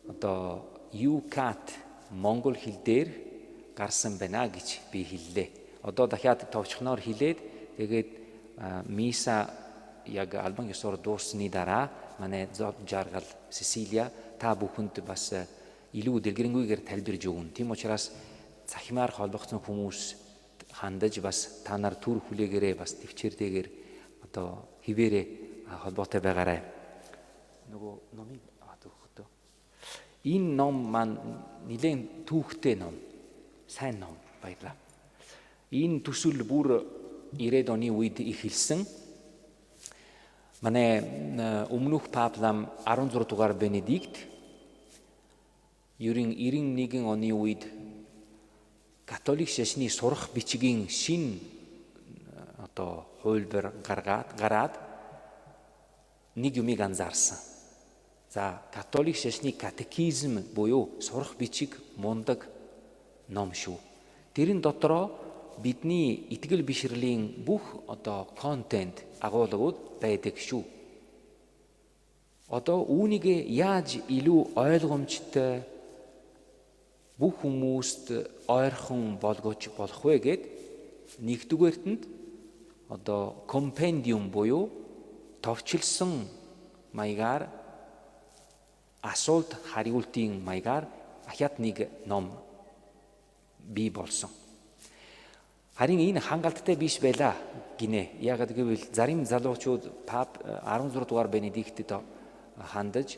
одоо UCAT Монгол хэл дээр гарсан байна гэж би хэллээ. Одоо дахиад товчхоноор хэлээд тэгээд миса яг албан ёсоор дууссаны дараа манай зод жаргал Сесилия та бүхэнд бас илүү дэлгэрэнгүйгээр тайлбарж өгнө. Тийм учраас цахимаар холбогдсон хүмүүс хандаж бас та нар түр хүлээгээрээ бас төвчээртэйгээр одоо хിവэрээ холбоотой байгаарай. Нөгөө номыг аваад энэ ном маань нэлээд түүхтэй ном, сайн ном баярлаа. Энэ төсөл бүр 90-ад оны үед эхэлсэн. Манай өмнөх паплам 16 дугаар Бенедикт ерөн 91 оны үед католик шашны сурах бичгийн шин одоо хувилбар гаргаад нэг юмыг анзаарсан. За католик шашны катехизм буюу сурах бичиг мундаг ном шүү. Тэрэн дотроо бидний итгэл бишрэлийн бүх одоо контент агуулгууд байдаг шүү. Одоо үүнийг яаж илүү ойлгомжтой бүх хүмүүст ойрхон болгож болох вэ гэд нэгдүгээртэнд одоо компендиум буюу товчилсон маягаар асуулт хариултын маягаар ахят нэг ном бий болсон. Харин энэ хангалттай биш байлаа гинэ. Яагаад гэвэл зарим залуучууд пап 16 дугаар Бенедиктэд хандаж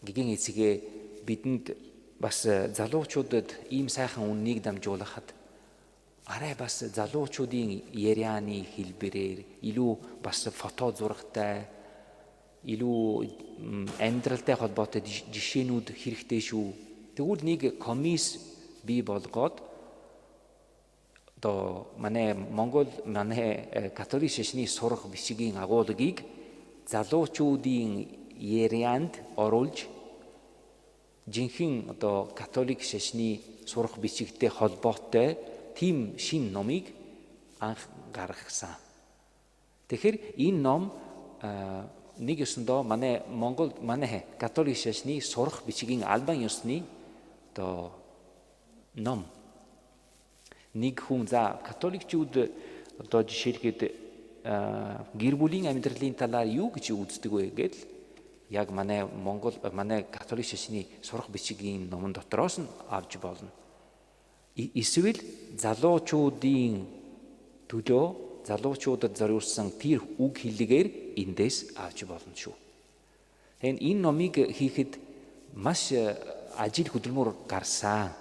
гэгэн эцгээ бидэнд бас залуучуудад ийм сайхан үннийг дамжуулахад арай бас залуучуудын ярианы хэлбэрээр илүү бас фото зурагтай илүү амьдралтай холбоотой жишээнүүд хэрэгтэй шүү. Тэгвэл нэг комисс бий болгоод одоо манай католик шашны сурах бичгийн агуулгыг залуучуудын ярианд оруулж жинхэнэ одоо католик шашны сурах бичигтэй холбоотой тийм шин номыг анх гаргасан. Тэгэхээр энэ ном нэг ёсондоо манай католик шашны сурах бичгийн албан ёсны одоо ном. Нэг хүн за католикчууд одоо жишээлхэд гэр бүлийн амьдралын талаар юу гэж үздэг вэ гэдэл яг манай католик шашны сурах бичгийн номон дотроос нь авч болно. Эсвэл залуучуудын төлөө залуучуудад зориулсан тэр үг хэллэгээр эндээс авч болно шүү. Тэгэхээр энэ номыг хийхэд маш ажил хөдөлмөр гарсан.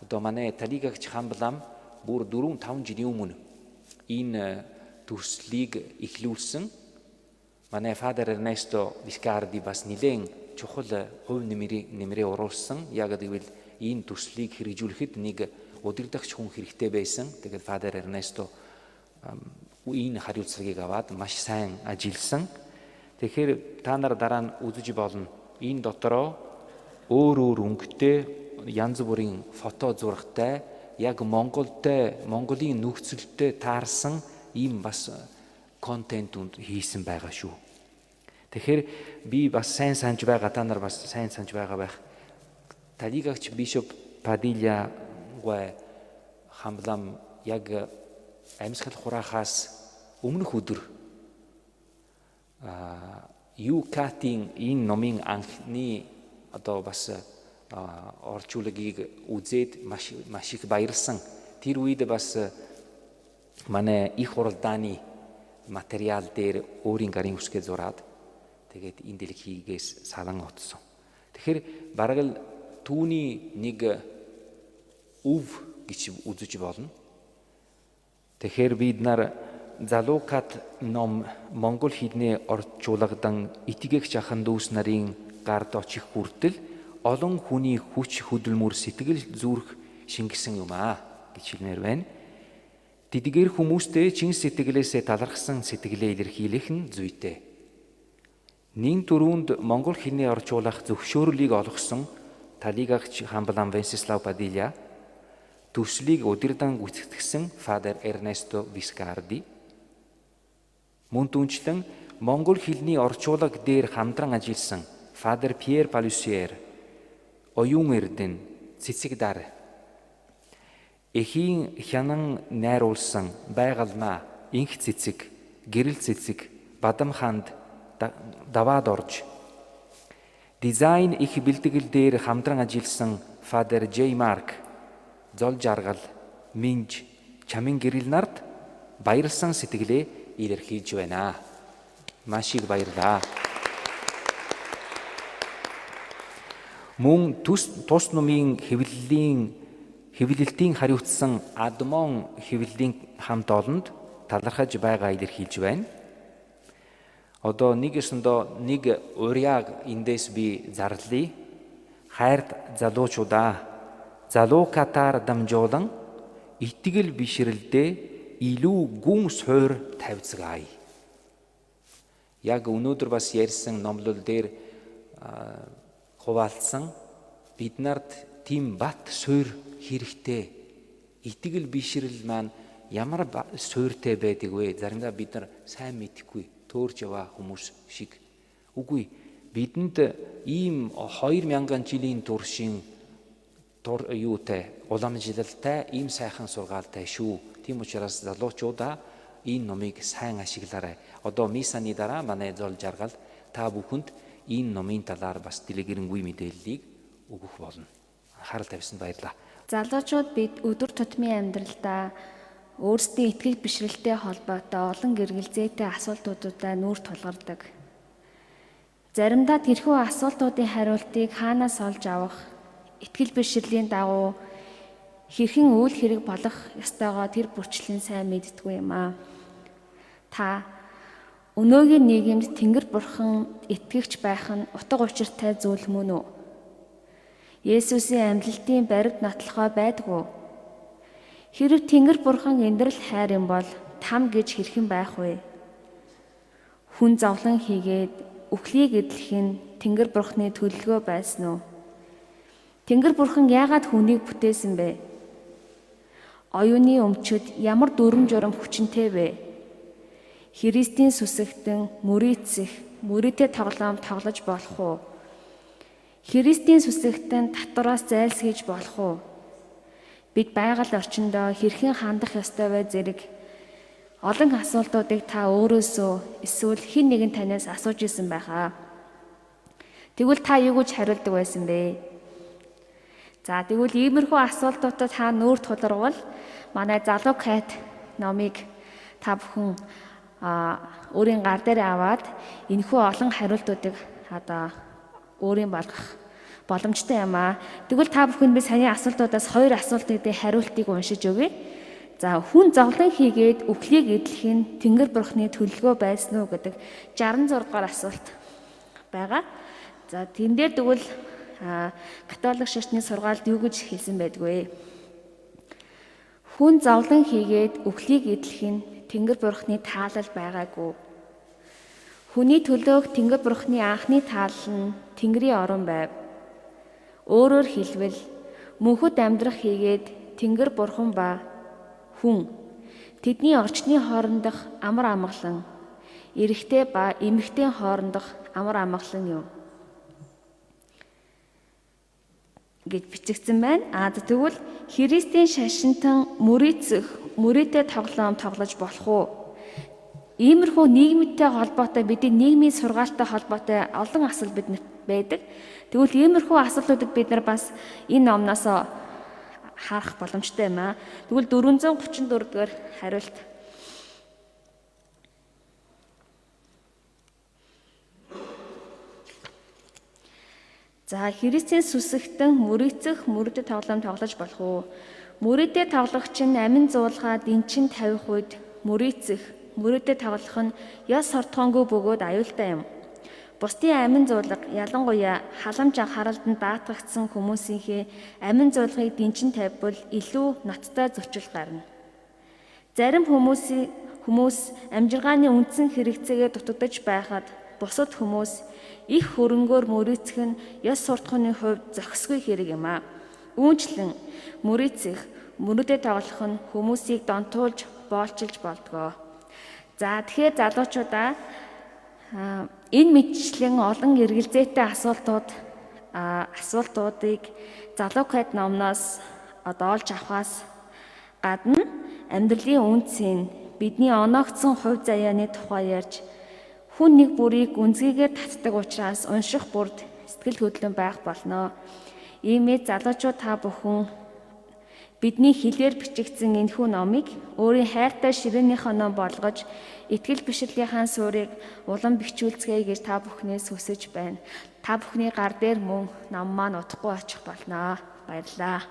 Одоо манай талигагч Хамблам бүр 4-5 жилийн өмнө энэ төслийг эхлүүлсэн. Манай Фадер Эрнесто Вискарди бас нэлээд чухал хувь нэмрээ оруулсан. Яг гэвэл энэ төслийг хэрэгжүүлэхэд нэг удирдагч хүн хэрэгтэй байсан. Тэгээд Фадер Эрнесто энэ хариуцлагыг аваад маш сайн ажилласан. Тэгэхээр та нар дараа нь үзэж болно. Энэ дотроо өөр өнгөтэй янз бүрийн фото зурагтай яг Монголын нөхцөлтэй таарсан ийм бас контентууд хийсэн байгаа шүү. Тэгэхээр би бас сайн санаж байгаа, та нар бас сайн санаж байгаа байх. Талигагч Бишоп Падилья Хамблам яг амьсгал хураахаас өмнөх өдөр UCAT-ийн энэ номын анхны одоо бас орчуулагийг үзээд маш их баярлсан. Тэр үед бас манай их хуралдааны материал дээр өөрийн гарын үсгээ зураад тэгээд энэ дэлхийгээс салан утсан. Тэгэхээр бараг л түүний нэг өв гэж үзэж болно. Тэгэхээр бид нар залуукат ном монгол хэлний орчуулагдан итгэгч ахын дүүс нарын гард очих хүртэл олон хүний хүч хөдөлмөр сэтгэл зүрх шингэсэн юм гэж хэлмээр байна. Тэдгээр хүмүүстэй чин сэтгэлээсээ талархсан сэтгэлээ илэрхийлэх нь зүйтэй. Нин түрүүнд монгол хэлний орчуулах зөвшөөрлийг олгосон талигагч Хамблам Венцеслав Падилья, төслийг удирдан гүйцэтгэсэн Фадер Эрнесто Вискарди, мөн түнчлэн монгол хэлний орчуулга дээр хамтран ажилласан Фадер Пьер Палюсьер, оюун эрдэнэ цэцэг дар. Эхийн хянан найруулсан байгалмаа инх цэцэг, гэрэл цэцэг, бадам ханд даваад орж. Дизайн их бэлтгэл дээр хамтран ажилласан Father J. Mark, Зол жаргал, Минж, чамин гэрэл нарт баярлсан сэтгэлээ илэрхийлж байна. Маш их баярлаа. Мөн тус номын хэвлэлтийн хариуцсан Адмон хэвлэлийн хамт олонд талархаж байгаа илэрхийлж байна. Одоо нэг урьяаг эндээс би зарлая. Хайрт залуучуудаа залуукатаар дамжуулан итгэл бишрэлдээ илүү гүн суур тавьцгаая. Яг өнөөдөр бас ярьсан номлол дээр хуваалцсан бид нарт тийм бат суур хэрэгтэй. Итгэл бишрэл маань ямар суурьтай байдаг вэ? Заримдаа бид нар сайн мэдэхгүй төөрж яваа хүмүүс шиг. Үгүй, бидэнд ийм 2000 жилийн туршийн уламжлалтай ийм сайхан сургаалтай шүү. Тийм учраас залуучуудаа энэ номыг сайн ашиглаарай. Одоо мисаны дараа манай Зол жаргал та бүхэнд энэ номын талаар бас дэлгэрэнгүй мэдээллийг өгөх болно. Анхаарал тавьсан баярлалаа. Залуучууд бид өдөр тутмын амьдралдаа өөрсдийн итгэл бишрэлтэй холбоотой олон гэргэлзээтэй асуултуудаа нүүр тулгардаг. Заримдаа тэрхүү асуултуудын хариултыг хаанаас олж авах, итгэл бишрэлийн дагуу хэрхэн үйл хэрэг болох ёстойгоо тэр бүрчлэн сайн мэддэггүй юм аа. Та өнөөгийн нийгэмд Тэнгэр бурхан итгэгч байх нь утга учиртай зүйл мөн үү? Есүсийн амьлалтын баригд нотлохоо байдгүй. Хэрэв Тэнгэр бурхан эндрэл хайр юм бол там гэж хэрхэн байх вэ? Хүн зовлон хийгээд үхлийг эдлэх нь Тэнгэр бурханы төлөвлөгөө байсан уу? Тэнгэр бурхан яагаад хүнийг бүтээсэн бэ? Оюуны өмчөд ямар дүрм журам хүчинтэй вэ? Христийн сүсэгтэн мөрийцэх, мөрөдөө тоглоом тоглож болох уу? Христийн сүсэгтэн татвараас зайлсхийж болох уу? Бид байгаль орчиндөө хэрхэн хандах ёстой вэ зэрэг олон асуултуудыг та өөрөөсөө эсвэл хэн нэгэн танаас асууж исэн байхаа. Тэгвэл та юу гэж хариулдаг байсан бэ? За тэгвэл иймэрхүү асуултуудад та нүүр тулгарвал манай залуу Кэт номыг та бүхэн өөрийн гар дээр аваад энэхүү олон хариултуудыг өөрийн болгох боломжтой юм аа. Тэгвэл та бүхэнд би саяны асуултуудаас 2 асуултын хариултыг уншиж өгье. За хүн зовлон хийгээд үхлийг эдлэх нь Тэнгэр бурханы төлөвлөгөө байсан уу гэдэг 66 дугаар асуулт байгаа. За тэн дээр тэгвэл католик шашны сургаалд юу гэж хэлсэн байдгүй. Хүн зовлон хийгээд үхлийг эдлэх нь Тэнгэр бурханы таалал байгаагүй. Хүний төлөөх Тэнгэр бурханы анхны таалал нь Тэнгэрийн орон байв. Өөрөөр хэлбэл мөнхөд амьдрах хийгээд Тэнгэр бурхан ба хүн тэдний орчны хоорондох амар амгалан, эрэгтэй ба эмэгтэй хоорондох амар амгалан юм гэж бичигдсэн байна. Тэгвэл Христийн шашинтан мөрөөдөө тоглоом тоглож болох уу? Иймэрхүү нийгэмтэй холбоотой бидний нийгмийн сургаалтай холбоотой олон асуулт биднэрт байдаг. Тэгвэл иймэрхүү асуултуудыг бид нар бас энэ номноос харах боломжтой юм аа. Тэгвэл 434 дугаар хариулт. За Христийн сүсэгтэн мөрөөцөх мөрөдөө тоглоом тоглож болох уу? Мөрөдөө тоглогч нь амин зуулгаа дэнчин тавих үед мөрөдөө тоглох нь ёс сортгоонгүй бөгөөд аюултай юм. Бусдын амин зуулга ялангуяа халамж анхааралд даатгагдсан хүмүүсийнхээ амин зуулгыг дэнчин тавьбал илүү ноцтой зөрчил гарна. Зарим хүмүүс амжиргааны үндсэн хэрэгцээгээ дутагдж байхад бусад хүмүүс их хөрөнгөөр мөрөөцөх нь ёс суртахууны хувьд зохисгүй хэрэг юм аа. Үүнчлэн мөрөөдөө тоглох нь хүмүүсийг донтуулж боолчилж болдгоо. За тэгэхээр залуучуудаа энэ мэтчлэн олон эргэлзээтэй асуултууд асуултуудыг залуукад номноос олж авахаас гадна амьдралын үнцийн бидний оногдсон хувь заяаны тухай ярьж хүн нэг бүрийг үнцгийгээр татдаг учраас унших бүрд сэтгэл хөдлөн байх болно. Иймээс залуучууд та бүхэн бидний хэлээр бичигдсэн энэхүү номыг өөрийн хайртай ширээнийхээ ном болгож итгэл бишлэлийнхаа суурийг улам бэхжүүлцгээе гэж та бүхнээс хүсэж байна. Та бүхний гар дээр мөн ном маань утгагүй очих болно. Баярлалаа.